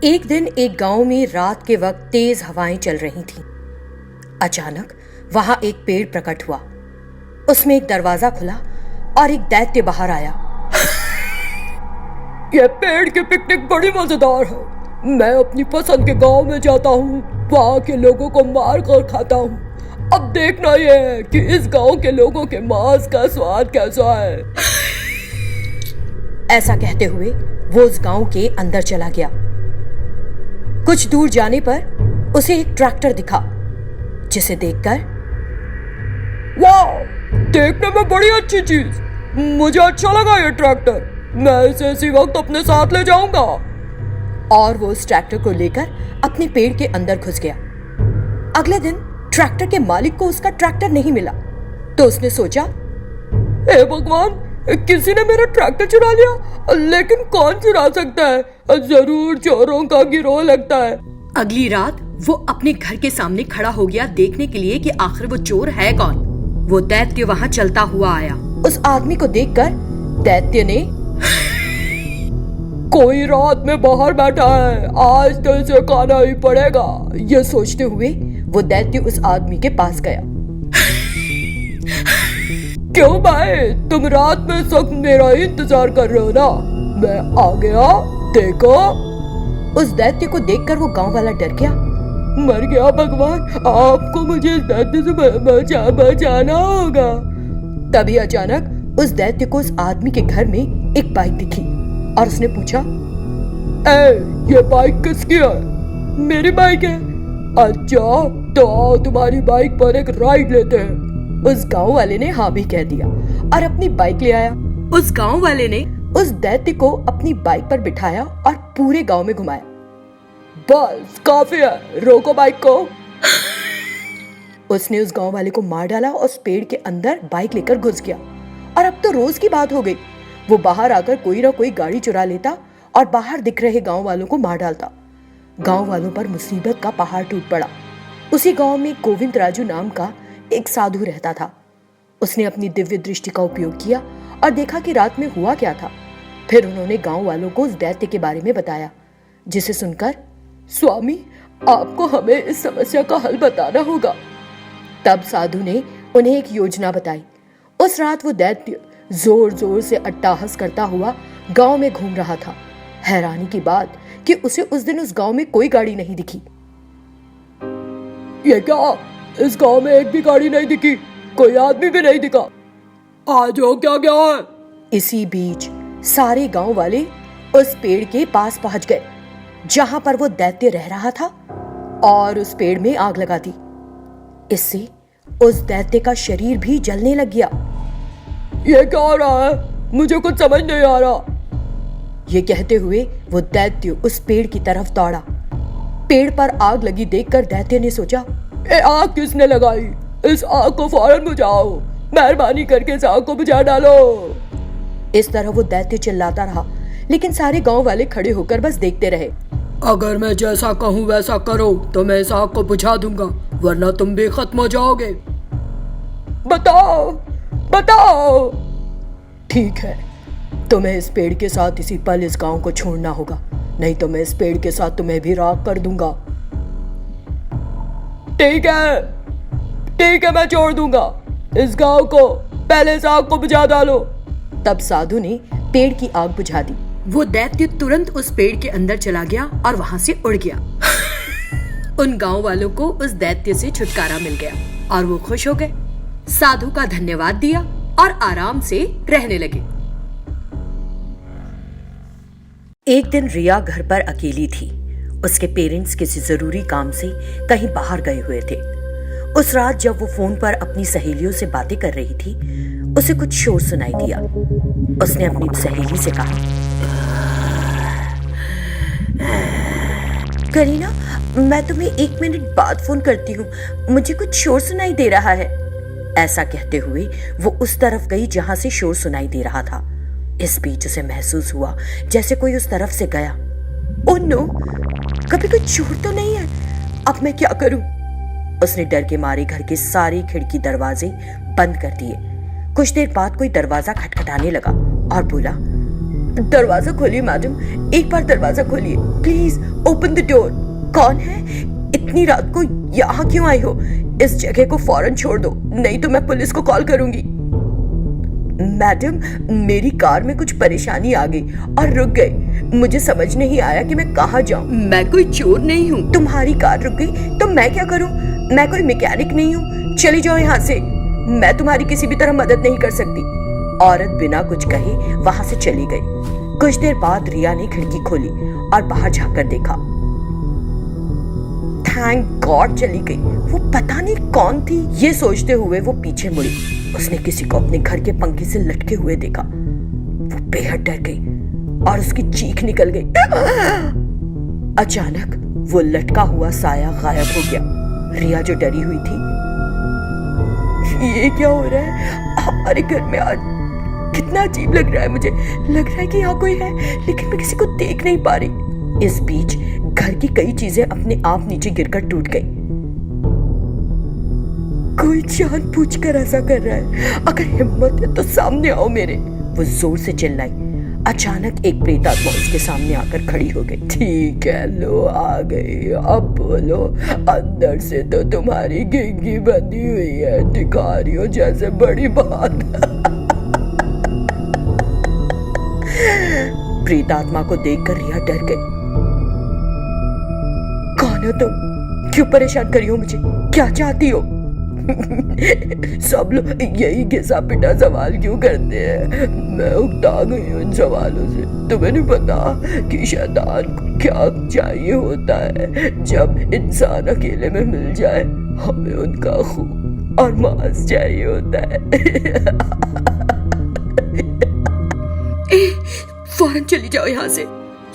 एक दिन एक गांव में रात के वक्त तेज हवाएं चल रही थीं। अचानक वहां एक पेड़ प्रकट हुआ। उसमें एक दरवाजा खुला और एक दैत्य बाहर आया। यह पेड़ की पिकनिक बड़ी मजेदार है। मैं अपनी पसंद के गांव में जाता हूँ, वहां के लोगों को मार कर खाता हूँ। अब देखना यह है कि इस गांव के लोगों के मांस का स्वाद कैसा है। ऐसा कहते हुए वो उस गांव के अंदर चला गया। कुछ दूर जाने पर उसे एक ट्रैक्टर दिखा, जिसे देखकर वाह, देखने में बड़ी अच्छी चीज, मुझे अच्छा लगा ये ट्रैक्टर। मैं इसे इसी वक्त अपने साथ ले जाऊंगा। और वो उस ट्रैक्टर को लेकर अपने पेड़ के अंदर घुस गया। अगले दिन ट्रैक्टर के मालिक को उसका ट्रैक्टर नहीं मिला, तो उसने सोचा, हे भगवान, किसी ने मेरा ट्रैक्टर चुरा लिया, लेकिन कौन चुरा सकता है? जरूर चोरों का गिरोह लगता है। अगली रात वो अपने घर के सामने खड़ा हो गया देखने के लिए कि आखिर वो चोर है कौन। वो दैत्य वहां चलता हुआ आया। उस आदमी को देखकर दैत्य ने कोई रात में बाहर बैठा है, आज तो इसे खाना ही पड़ेगा। ये सोचते हुए वो दैत्य उस आदमी के पास गया। क्यों भाई, तुम रात में सब मेरा इंतजार कर रहे हो ना? मैं आ गया, देखो। उस दैत्य को देखकर वो गांव वाला डर गया। मर गया भगवान, आपको मुझे इस दैत्य से बचाना होगा। तभी अचानक उस दैत्य को उस आदमी के घर में एक बाइक दिखी और उसने पूछा, ये बाइक किसकी है? मेरी बाइक है। अच्छा, तो आओ तुम्हारी बाइक पर एक राइड लेते हैं। उस गांव वाले ने हाँ भी कह दिया और अपनी बाइक ले आया। उस गांव वाले ने उस दैत्य को अपनी बाइक पर बिठाया और पूरे गांव में घुमाया। बस काफी है, रोको बाइक को। उसने उस गांव वाले को मार डाला और उस पेड़ के अंदर बाइक लेकर घुस गया। और अब तो रोज की बात हो गई, वो बाहर आकर कोई ना कोई गाड़ी चुरा लेता और बाहर दिख रहे गांव वालों को मार डालता। गांव वालों पर मुसीबत का पहाड़ टूट पड़ा। उसी गांव में गोविंद राजू नाम का एक साधु रहता था। उसने अपनी दिव्य दृष्टि का उपयोग किया और देखा कि रात में हुआ क्या था। फिर उन्होंने गांव वालों को उस दैत्य के बारे में बताया, जिसे सुनकर, स्वामी, आपको हमें इस समस्या का हल बताना होगा। तब साधु ने उन्हें एक योजना बताई। उस रात वो दैत्य जोर जोर से अट्टहास करता हुआ गांव में घूम रहा था। हैरानी की बात कि उसे उस दिन उस गांव में कोई गाड़ी नहीं दिखी। ये क्या, इस गांव में एक भी गाड़ी नहीं दिखी, कोई आदमी भी नहीं दिखा। आज हो क्या गया है? इसी बीच सारे गांव वाले उस पेड़ के पास पहुंच गए जहां पर वो दैत्य रह रहा था और उस पेड़ में आग लगा दी। इससे उस दैत्य का शरीर भी जलने लग गया। ये क्या हो रहा है? मुझे कुछ समझ नहीं आ रहा। ये कहते हुए वो दैत्य उस पेड़ की तरफ दौड़ा। पेड़ पर आग लगी देखकर दैत्य ने सोचा, आग किसने लगाई? इस आग को फौरन बुझाओ, मेहरबानी करके इस आग को बुझा डालो। इस तरह वो दैत्य चिल्लाता रहा, लेकिन सारे गांव वाले खड़े होकर बस देखते रहे। अगर मैं जैसा कहूँ वैसा करो तो मैं इस आग को बुझा दूंगा, वरना तुम भी खत्म हो जाओगे। बताओ बताओ। ठीक है, तुम्हें इस पेड़ के साथ इसी पल इस गांव को छोड़ना होगा, नहीं तो मैं इस पेड़ के साथ तुम्हें भी राख कर दूंगा। ठीक है, मैं छोड़ दूंगा इस गांव को, पहले इस आग को बुझा डालो। तब साधु ने पेड़ की आग बुझा दी। वो दैत्य तुरंत उस पेड़ के अंदर चला गया और वहां से उड़ गया। उन गांव वालों को उस दैत्य से छुटकारा मिल गया और वो खुश हो गए, साधु का धन्यवाद दिया और आराम से रहने लगे। एक दिन रिया घर पर अकेली थी। उसके पेरेंट्स किसी जरूरी काम से कहीं बाहर गए हुए थे। उस रात जब वो फोन पर अपनी सहेलियों से बातें कर रही थी, उसे कुछ शोर सुनाई दिया। उसने अपनी सहेली से कहा, करीना, मैं तुम्हें 1 मिनट बाद फोन करती हूँ, मुझे कुछ शोर सुनाई दे रहा है। ऐसा कहते हुए वो उस तरफ गई जहां से शोर सुनाई दे रहा था। इस बीच उसे महसूस हुआ जैसे कोई उस तरफ से गया। ओह नो, कभी कुछ शोर तो नहीं है, अब मैं क्या करूं? उसने डर के मारे घर के सारे खिड़की दरवाजे बंद कर दिए। कुछ देर बाद कोई दरवाजा खटखटाने लगा और बोला, दरवाजा खोलिए मैडम, एक बार दरवाजा खोलिए प्लीज, ओपन द डोर। कौन है? इतनी रात को यहाँ क्यों आई हो? इस जगह को फौरन छोड़ दो, नहीं तो मैं पुलिस को कॉल करूंगी। मैडम, मेरी कार में कुछ परेशानी आ गई और रुक गई। मुझे समझ नहीं आया कि मैं कहाँ जाऊँ। मैं कोई चोर नहीं हूँ। तुम्हारी कार रुक गई तो मैं क्या करूँ? मैं कोई मैकेनिक नहीं हूँ। चली जाओ यहाँ से, मैं तुम्हारी किसी भी तरह मदद नहीं कर सकती। औरत बिना कुछ कहे वहां से चली गई। कुछ देर बाद रिया ने खिड़की खोली और बाहर झांककर देखा। थैंक गॉड चली गई। वो पता नहीं कौन थी। ये सोचते हुए वो पीछे मुड़ी। उसने किसी को अपने घर के पंखे से लटके हुए देखा। वो बेहद डर गई और उसकी चीख निकल गई। अचानक वो लटका हुआ साया गायब हो गया। रिया जो डरी हुई थी, ये क्या हो रहा है हमारे घर में आज? कितना अजीब लग रहा है मुझे। लग रहा है कि यहाँ कोई है, लेकिन मैं किसी को देख नहीं पा रही। इस बीच घर की कई चीजें अपने आप नीचे गिरकर टूट गई। कोई जानबूझकर ऐसा कर रहा है। अगर हिम्मत है तो सामने आओ मेरे। वो जोर से चिल्लाई। अचानक एक प्रेतात्मा उसके सामने आकर खड़ी हो गई। ठीक है, लो आ गई। अब बोलो, अंदर से तो तुम्हारी गिंगी बंधी हुई है, दिखा रही हो जैसे बड़ी बात। प्रेतात्मा को देखकर रिया डर गई। कौन हो तुम? क्यों परेशान करी हो मुझे? क्या चाहती हो? सब लोग यही घिसा पिटा सवाल क्यों करते हैं? मैं उकता गई हूँ इन सवालों से। तुम्हें नहीं पता कि शैतान को क्या चाहिए होता है जब इंसान अकेले में मिल जाए? हमें उनका खून और मांस चाहिए होता है। फौरन चली जाओ यहाँ से।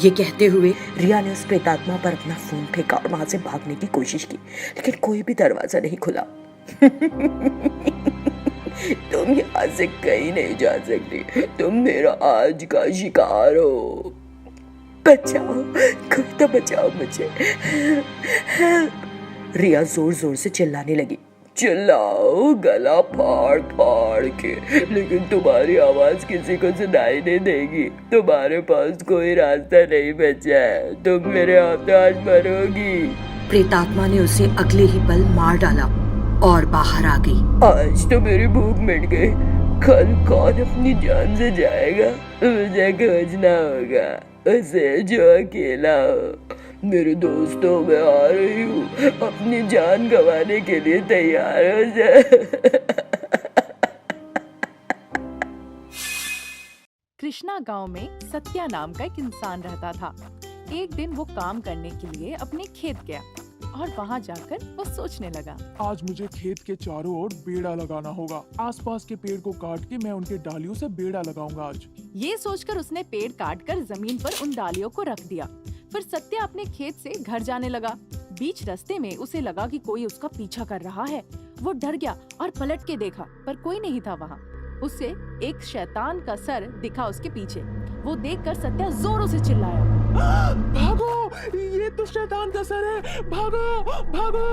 ये कहते हुए रिया ने उस प्रेतात्मा पर अपना फोन फेंका और वहां से भागने की कोशिश की, लेकिन कोई भी दरवाजा नहीं खुला। तुम यहाँ से कहीं नहीं जा सकती। तुम मेरा आज का शिकार हो। बचाओ, कोई तो बचाओ मुझे। रिया जोर जोर से चिल्लाने लगी। चिल्लाओ गला फाड़ फाड़ के, लेकिन तुम्हारी आवाज किसी को सुनाई नहीं देगी। तुम्हारे पास कोई रास्ता नहीं बचा है। तुम मेरे हाथों आज मरोगी। प्रेतात्मा ने उसे अगले ही पल मार डाला और बाहर आ गई। आज तो मेरी भूख मिट गई। कल कौन अपनी जान से जाएगा? मुझे खोजना होगा उसे जो अकेला हो। मेरे दोस्तों, मैं आ रही हूँ। अपनी जान गंवाने के लिए तैयार हो जाए। कृष्णा गांव में सत्या नाम का एक इंसान रहता था। एक दिन वो काम करने के लिए अपने खेत गया और वहाँ जाकर वो सोचने लगा, आज मुझे खेत के चारों ओर बेड़ा लगाना होगा। आसपास के पेड़ को काट के मैं उनके डालियों से बेड़ा लगाऊंगा आज। ये सोचकर उसने पेड़ काटकर जमीन पर उन डालियों को रख दिया। फिर सत्या अपने खेत से घर जाने लगा। बीच रास्ते में उसे लगा कि कोई उसका पीछा कर रहा है। वो डर गया और पलट के देखा, पर कोई नहीं था वहाँ। उसे एक शैतान का सर दिखा उसके पीछे। वो देखकर सत्या जोरों से चिल्लाया, भागो, ये तो शैतान का सर है, भागो भागो।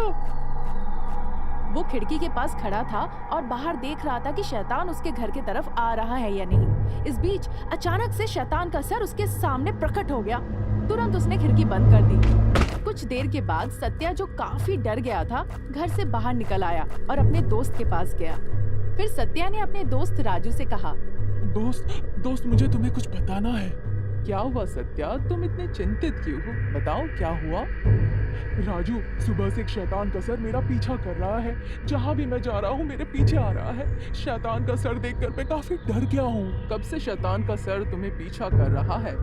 वो खिड़की के पास खड़ा था और बाहर देख रहा था कि शैतान उसके घर की तरफ आ रहा है या नहीं। इस बीच अचानक से शैतान का सर उसके सामने प्रकट हो गया। तुरंत उसने खिड़की बंद कर दी। कुछ देर के बाद सत्या, जो काफी डर गया था, घर से बाहर निकल आया और अपने दोस्त के पास गया। फिर सत्या ने अपने दोस्त राजू से कहा, दोस्त मुझे तुम्हें कुछ बताना है। क्या हुआ सत्या, तुम इतने चिंतित क्यों हो? बताओ क्या हुआ? राजू, सुबह से एक शैतान का सर मेरा पीछा कर रहा है। जहाँ भी मैं जा रहा हूँ मेरे पीछे आ रहा है। शैतान का सर देखकर मैं काफी डर गया हूँ। कब से शैतान का सर तुम्हें पीछा कर रहा है?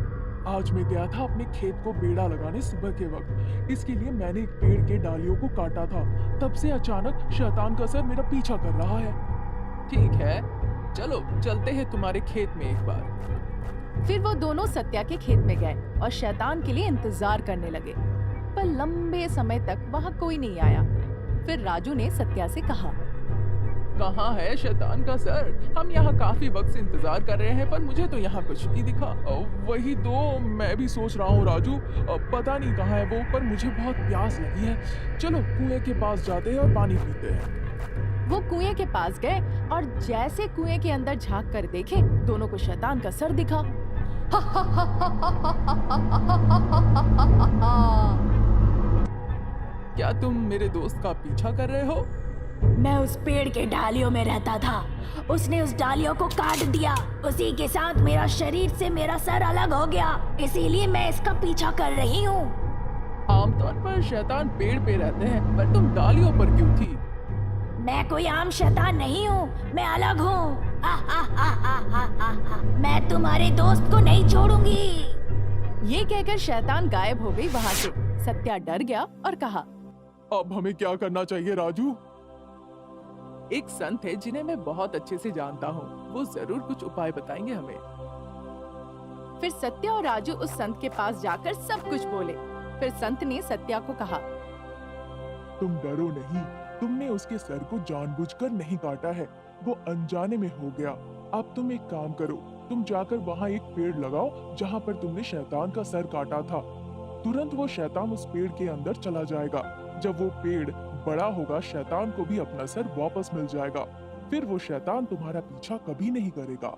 आज मैं गया था अपने खेत को बेड़ा लगाने सुबह के वक्त। इसके लिए मैंने एक पेड़ के डालियों को काटा था। तब से अचानक शैतान का सर मेरा पीछा कर रहा है। ठीक है, चलो चलते हैं तुम्हारे खेत में एक बार। फिर वो दोनों सत्या के खेत में गए और शैतान के लिए इंतजार करने लगे, पर लंबे समय तक वहाँ कोई नहीं आया। फिर राजू ने सत्या से कहा, कहाँ है शैतान का सर? हम यहाँ काफी वक्त से इंतजार कर रहे हैं, पर मुझे तो यहाँ कुछ नहीं दिखा। वही तो मैं भी सोच रहा हूँ राजू। पता नहीं कहाँ है वो, पर मुझे बहुत प्यास लगी है। चलो कुएं के पास जाते हैं और पानी पीते हैं। वो कुएं के पास गए और जैसे कुएं के अंदर झांक कर देखे, दोनों को शैतान का सर दिखा। क्या तुम मेरे दोस्त का पीछा कर रहे हो? मैं उस पेड़ के डालियों में रहता था। उसने उस डालियों को काट दिया। उसी के साथ मेरा शरीर से मेरा सर अलग हो गया। इसीलिए मैं इसका पीछा कर रही हूँ। आमतौर पर शैतान पेड़ पे रहते हैं, पर तुम डालियों पर क्यों थी? मैं कोई आम शैतान नहीं हूँ, मैं अलग हूँ। मैं तुम्हारे दोस्त को नहीं छोड़ूंगी। ये कहकर शैतान गायब हो गई वहाँ से। सत्या डर गया और कहा, अब हमें क्या करना चाहिए राजू? एक संत है जिन्हें मैं बहुत अच्छे से जानता हूँ, वो जरूर कुछ उपाय बताएंगे हमें। फिर सत्या और राजू उस संत के पास जाकर सब कुछ बोले। फिर संत ने सत्या को कहा, तुम डरो नहीं, तुमने उसके सर को जानबूझकर नहीं काटा है, वो अनजाने में हो गया। अब तुम एक काम करो, तुम जाकर वहाँ एक पेड़ लगाओ जहाँ पर तुमने शैतान का सर काटा था। तुरंत वो शैतान उस पेड़ के अंदर चला जाएगा। जब वो पेड़ बड़ा होगा, शैतान को भी अपना सर वापस मिल जाएगा। फिर वो शैतान तुम्हारा पीछा कभी नहीं करेगा।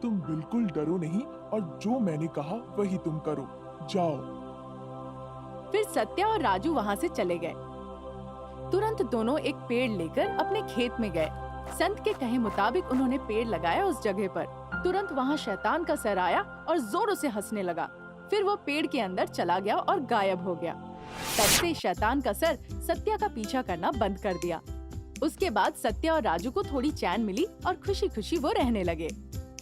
तुम बिल्कुल डरो नहीं और जो मैंने कहा वही तुम करो। जाओ। फिर सत्या और राजू वहाँ से चले गए। तुरंत दोनों एक पेड़ लेकर अपने खेत में गए। संत के कहे मुताबिक उन्होंने पेड़ लगाया उस जगह पर। तुरंत वहाँ शैतान का सर आया और जोरों से हंसने लगा। फिर वो पेड़ के अंदर चला गया और गायब हो गया। तब से शैतान का सर सत्या का पीछा करना बंद कर दिया। उसके बाद सत्या और राजू को थोड़ी चैन मिली और खुशी खुशी वो रहने लगे।